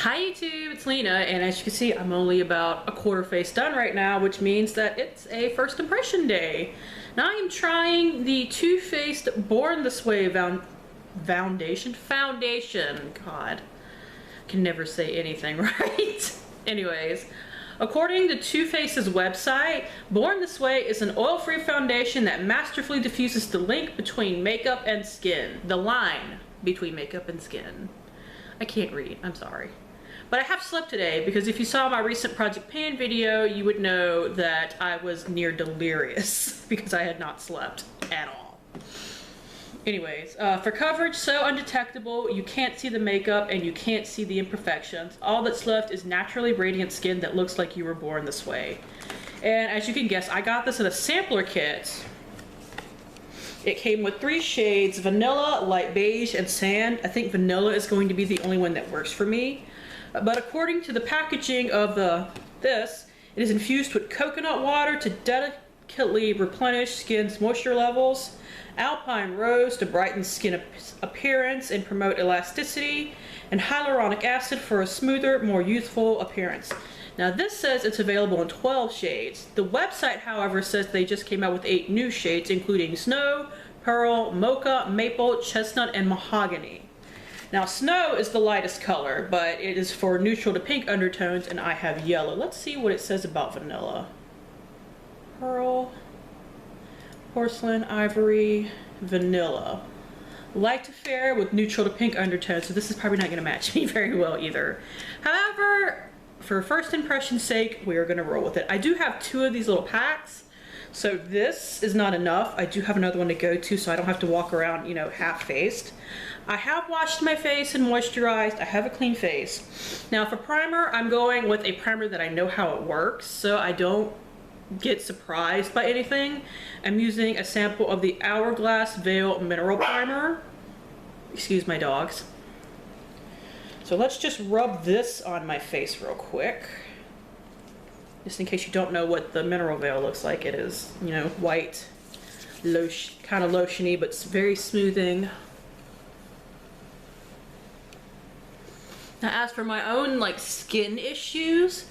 Hi YouTube, it's Lena, and as you can see, I'm only about a quarter face done right now, which means that it's a first impression day. Now I am trying the Too Faced Born This Way foundation. God, I can never say anything right. Anyways, according to Too Faced's website, Born This Way is an oil-free foundation that masterfully diffuses the link between makeup and skin. The line between makeup and skin. I can't read, I'm sorry. But I have slept today because if you saw my recent Project Pan video, you would know that I was near delirious because I had not slept at all. Anyways, for coverage so undetectable, you can't see the makeup and you can't see the imperfections. All that's left is naturally radiant skin that looks like you were born this way. And as you can guess, I got this in a sampler kit. It came with 3 shades, vanilla, light beige, and sand. I think vanilla is going to be the only one that works for me. But according to the packaging of this, it is infused with coconut water to delicately replenish skin's moisture levels, alpine rose to brighten skin appearance and promote elasticity, and hyaluronic acid for a smoother, more youthful appearance. Now this says it's available in 12 shades. The website, however, says they just came out with 8 new shades, including Snow, Pearl, Mocha, Maple, Chestnut, and Mahogany. Now Snow is the lightest color, but it is for neutral to pink undertones, and I have yellow. Let's see what it says about vanilla. Pearl, porcelain, ivory, vanilla. Light to fair with neutral to pink undertones, so this is probably not going to match me very well either. However, for first impression's sake, we are going to roll with it. I do have 2 of these little packs, so this is not enough. I do have another one to go to, so I don't have to walk around, you know, half-faced. I have washed my face and moisturized. I have a clean face. Now for primer, I'm going with a primer that I know how it works, so I don't get surprised by anything. I'm using a sample of the Hourglass Veil Mineral Primer. Excuse my dogs. So let's just rub this on my face real quick. Just in case you don't know what the mineral veil looks like. It is, you know, white, kind of lotiony, but it's very smoothing. Now as for my own like skin issues,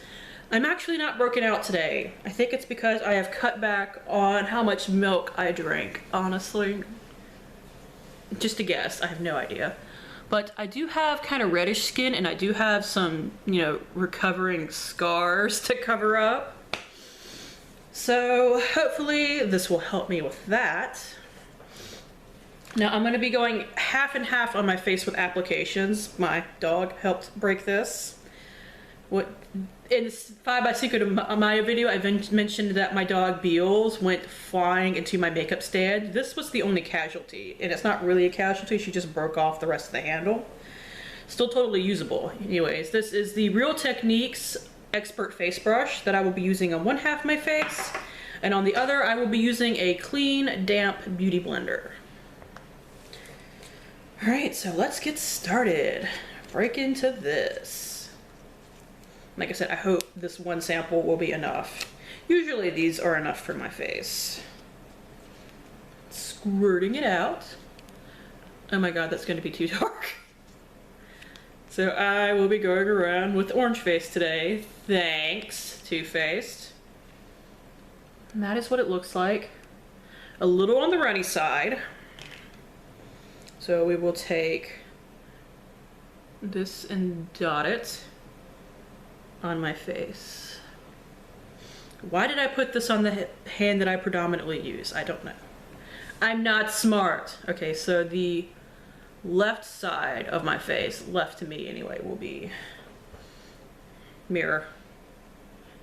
I'm actually not broken out today. I think it's because I have cut back on how much milk I drink, honestly. Just a guess, I have no idea. But I do have kind of reddish skin, and I do have some, you know, recovering scars to cover up. So hopefully this will help me with that. Now I'm going to be going half and half on my face with applications. My dog helped break this. In this 5x Secret of Maya video, I mentioned that my dog Beals went flying into my makeup stand. This was the only casualty, and it's not really a casualty, she just broke off the rest of the handle. Still totally usable. Anyways, this is the Real Techniques Expert Face Brush that I will be using on one half of my face, and on the other I will be using a clean, damp beauty blender. Alright, so let's get started. Break into this. Like I said, I hope this one sample will be enough. Usually these are enough for my face. Squirting it out. Oh my god, that's going to be too dark. So I will be going around with orange face today. Thanks, Too Faced. And that is what it looks like. A little on the runny side. So we will take this and dot it on my face. Why did I put this on the hand that I predominantly use? I don't know. I'm not smart. Okay, so the left side of my face, left to me anyway, will be mirror.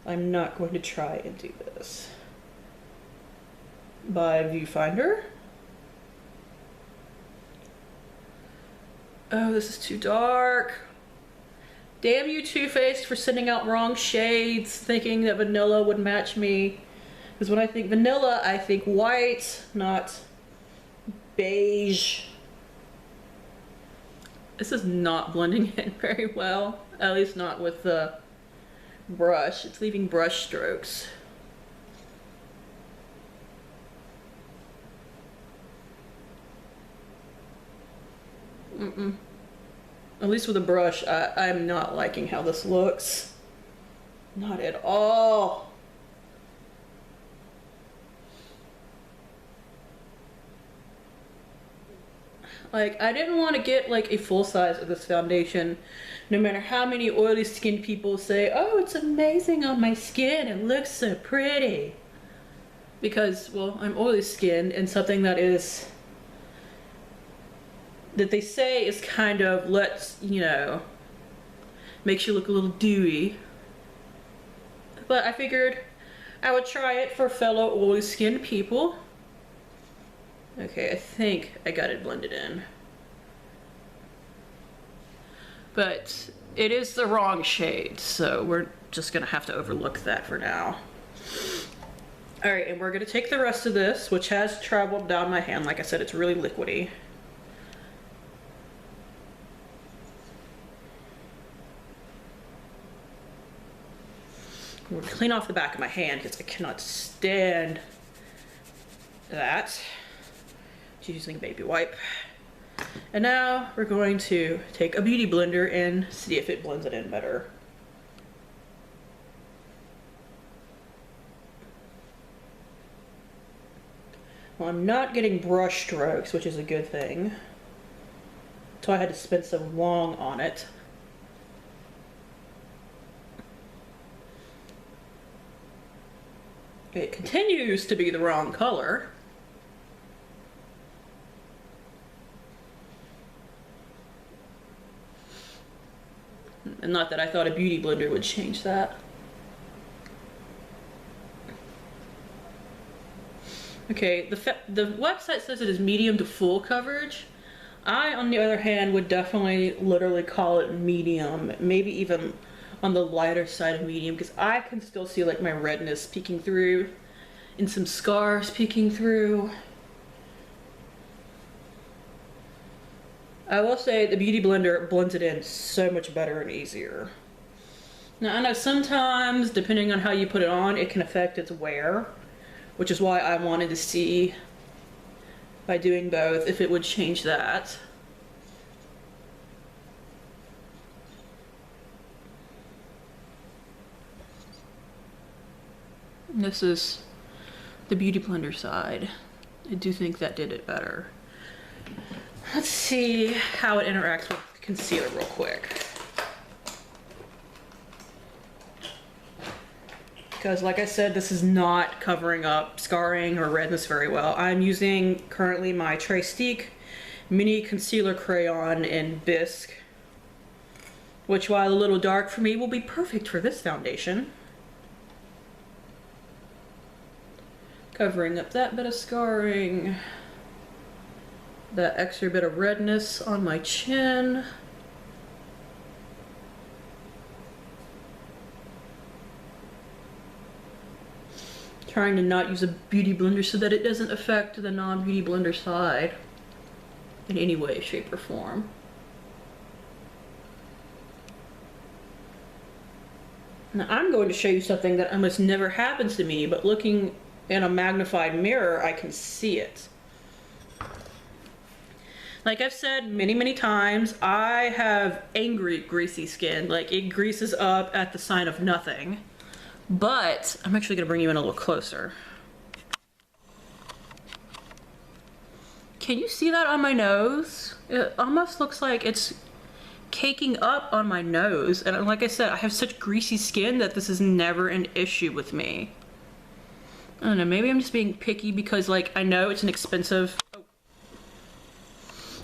I'm not going to try and do this by viewfinder. Oh, this is too dark. Damn you, Too Faced, for sending out wrong shades, thinking that vanilla would match me. Because when I think vanilla, I think white, not beige. This is not blending in very well, at least not with the brush. It's leaving brush strokes. At least with a brush, I'm not liking how this looks. Not at all. Like, I didn't want to get like a full size of this foundation, no matter how many oily skinned people say, oh, it's amazing on my skin, it looks so pretty. Because, well, I'm oily skinned, and something that they say is kind of, makes you look a little dewy. But I figured I would try it for fellow oily skinned people. Okay, I think I got it blended in. But it is the wrong shade, so we're just gonna have to overlook that for now. All right, and we're gonna take the rest of this, which has traveled down my hand. Like I said, it's really liquidy. I'm gonna clean off the back of my hand because I cannot stand that. Just using a baby wipe. And now we're going to take a beauty blender and see if it blends it in better. Well, I'm not getting brush strokes, which is a good thing. So I had to spend so long on it. It continues to be the wrong color. And not that I thought a beauty blender would change that. Okay, the website says it is medium to full coverage. I, on the other hand, would definitely literally call it medium, maybe even on the lighter side of medium, because I can still see like my redness peeking through and some scars peeking through. I will say the Beauty Blender blends it in so much better and easier. Now I know sometimes, depending on how you put it on, it can affect its wear, which is why I wanted to see, by doing both, if it would change that. This is the Beauty Blender side. I do think that did it better. Let's see how it interacts with the concealer real quick. Because like I said, this is not covering up scarring or redness very well. I'm using currently my Trestique Mini Concealer Crayon in Bisque, which, while a little dark for me, will be perfect for this foundation. Covering up that bit of scarring, that extra bit of redness on my chin. Trying to not use a beauty blender so that it doesn't affect the non-beauty blender side in any way, shape, or form. Now I'm going to show you something that almost never happens to me, but looking in a magnified mirror, I can see it. Like I've said many, many times, I have angry, greasy skin. Like, it greases up at the sign of nothing. But I'm actually gonna bring you in a little closer. Can you see that on my nose? It almost looks like it's caking up on my nose. And like I said, I have such greasy skin that this is never an issue with me. I don't know, maybe I'm just being picky because, like, I know it's an expensive,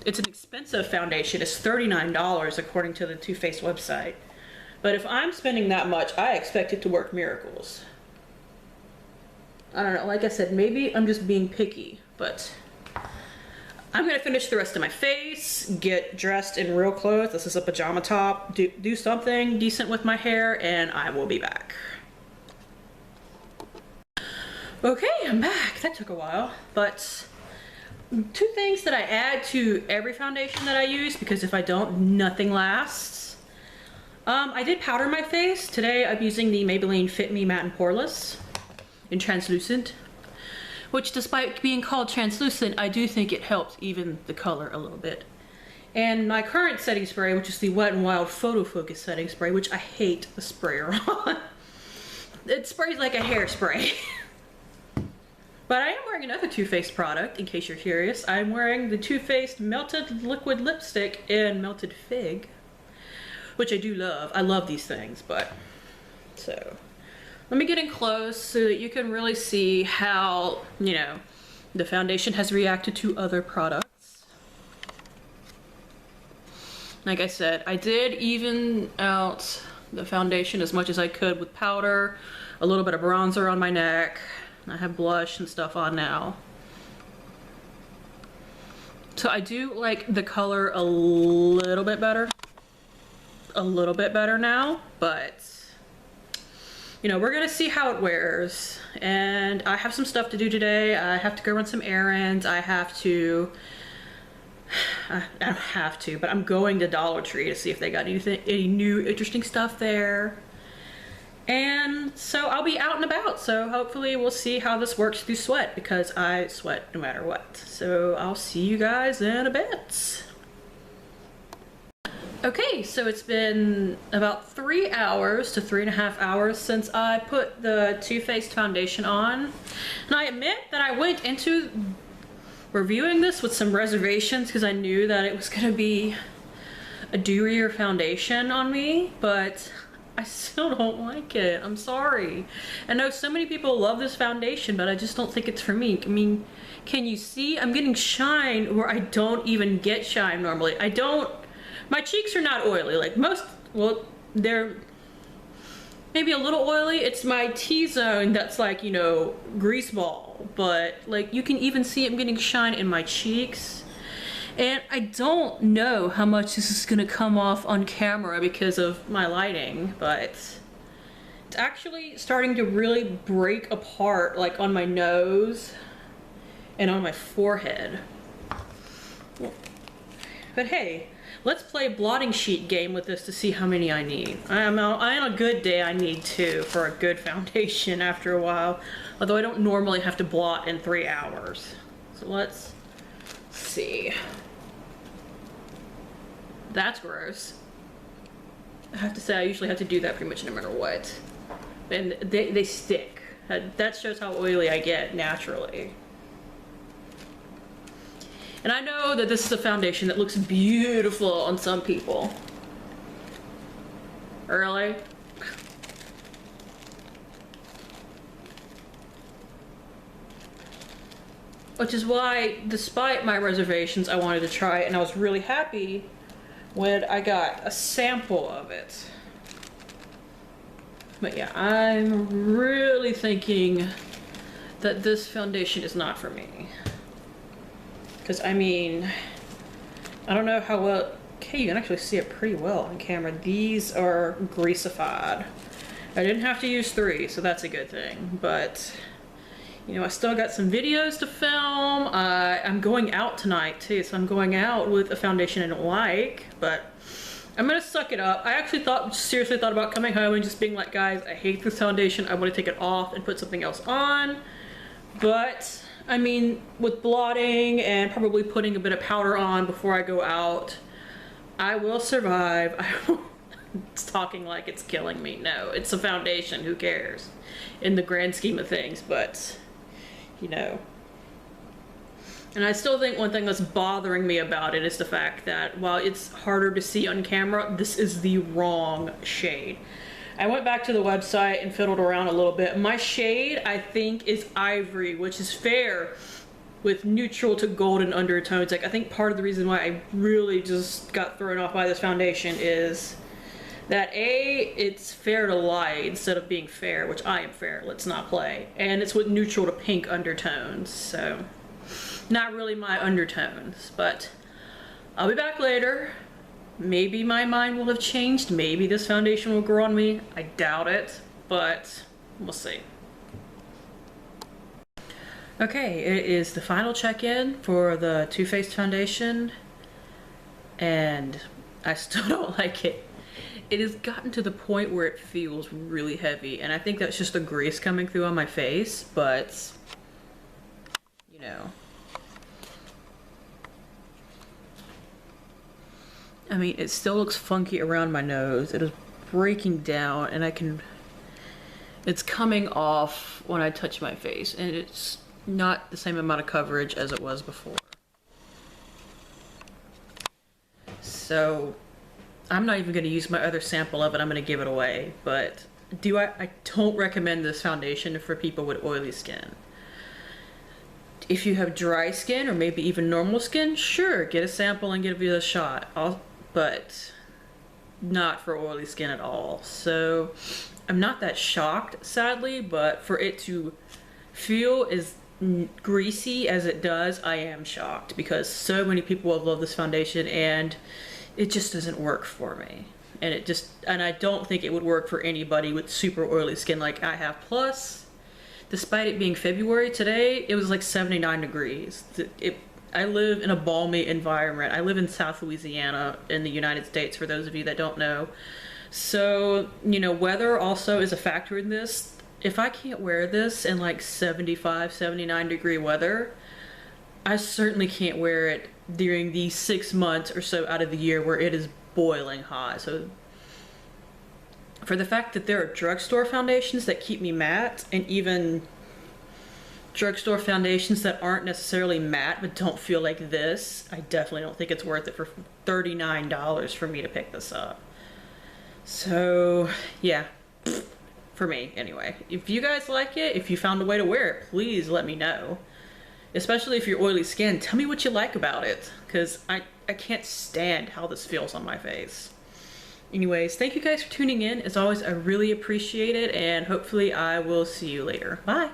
it's an expensive foundation. It's $39 according to the Too Faced website. But if I'm spending that much, I expect it to work miracles. I don't know, like I said, maybe I'm just being picky, but I'm gonna finish the rest of my face, get dressed in real clothes. This is a pajama top, do something decent with my hair, and I will be back. Okay, I'm back. That took a while, but two things that I add to every foundation that I use, because if I don't, nothing lasts. I did powder my face. Today I'm using the Maybelline Fit Me Matte and Poreless in translucent, which, despite being called translucent, I do think it helps even the color a little bit. And my current setting spray, which is the Wet n Wild Photo Focus setting spray, which I hate the sprayer on. It sprays like a hairspray. But I am wearing another Too Faced product, in case you're curious. I'm wearing the Too Faced Melted Liquid Lipstick in Melted Fig, which I do love. I love these things, but... So, let me get in close so that you can really see how, you know, the foundation has reacted to other products. Like I said, I did even out the foundation as much as I could with powder, a little bit of bronzer on my neck. I have blush and stuff on now. So I do like the color a little bit better. A little bit better now, but you know, we're gonna see how it wears. And I have some stuff to do today. I have to go run some errands. I don't have to, but I'm going to Dollar Tree to see if they got any new interesting stuff there. And so I'll be out and about, so hopefully we'll see how this works through sweat, because I sweat no matter what. So I'll see you guys in a bit. Okay, so it's been about 3 hours to 3.5 hours since I put the Too Faced foundation on. And I admit that I went into reviewing this with some reservations because I knew that it was gonna be a dewier foundation on me, but I still don't like it. I'm sorry. I know so many people love this foundation, but I just don't think it's for me. I mean, can you see? I'm getting shine where I don't even get shine normally. My cheeks are not oily. Like most, well, they're maybe a little oily. It's my T-zone that's like, you know, grease ball. But like you can even see I'm getting shine in my cheeks. And I don't know how much this is gonna come off on camera because of my lighting, but it's actually starting to really break apart, like on my nose and on my forehead. But hey, let's play a blotting sheet game with this to see how many I need. On a good day, I need 2 for a good foundation after a while, although I don't normally have to blot in 3 hours. So let's see. That's gross. I have to say, I usually have to do that pretty much no matter what. And they stick. That shows how oily I get naturally. And I know that this is a foundation that looks beautiful on some people. Really? Which is why, despite my reservations, I wanted to try it, and I was really happy when I got a sample of it. But yeah, I'm really thinking that this foundation is not for me. Because I mean, I don't know how well, okay, you can actually see it pretty well on camera. These are greasified. I didn't have to use 3, so that's a good thing. But you know, I still got some videos to film. I'm going out tonight too, so I'm going out with a foundation I don't like, but I'm gonna suck it up. I actually seriously thought about coming home and just being like, guys, I hate this foundation. I want to take it off and put something else on. But I mean, with blotting and probably putting a bit of powder on before I go out, I will survive. It's talking like it's killing me. No, it's a foundation. Who cares in the grand scheme of things? But you know, and I still think one thing that's bothering me about it is the fact that while it's harder to see on camera, this is the wrong shade. I went back to the website and fiddled around a little bit. My shade, I think, is ivory, which is fair with neutral to golden undertones. Like, I think part of the reason why I really just got thrown off by this foundation is that A, it's fair to light instead of being fair, which I am fair, let's not play. And it's with neutral to pink undertones, so not really my undertones, but I'll be back later. Maybe my mind will have changed. Maybe this foundation will grow on me. I doubt it, but we'll see. Okay, it is the final check-in for the Too Faced foundation, and I still don't like it. It has gotten to the point where it feels really heavy, and I think that's just the grease coming through on my face, but you know. I mean, it still looks funky around my nose. It is breaking down, and it's coming off when I touch my face, and it's not the same amount of coverage as it was before. So I'm not even going to use my other sample of it. I'm going to give it away. But I don't recommend this foundation for people with oily skin. If you have dry skin or maybe even normal skin, sure, get a sample and give it a shot. But not for oily skin at all. So I'm not that shocked, sadly, but for it to feel as greasy as it does, I am shocked, because so many people have loved this foundation and it just doesn't work for me. And I don't think it would work for anybody with super oily skin like I have. Plus, despite it being February today, it was like 79 degrees. I live in a balmy environment. I live in South Louisiana in the United States, for those of you that don't know. So, you know, weather also is a factor in this. If I can't wear this in like 75, 79 degree weather, I certainly can't wear it during the 6 months or so out of the year where it is boiling hot. So for the fact that there are drugstore foundations that keep me matte, and even drugstore foundations that aren't necessarily matte but don't feel like this, I definitely don't think it's worth it for $39 for me to pick this up. So yeah, for me anyway. If you guys like it, if you found a way to wear it, please let me know. Especially if you're oily skin, tell me what you like about it, because I can't stand how this feels on my face. Anyways, thank you guys for tuning in. As always, I really appreciate it, and hopefully I will see you later. Bye!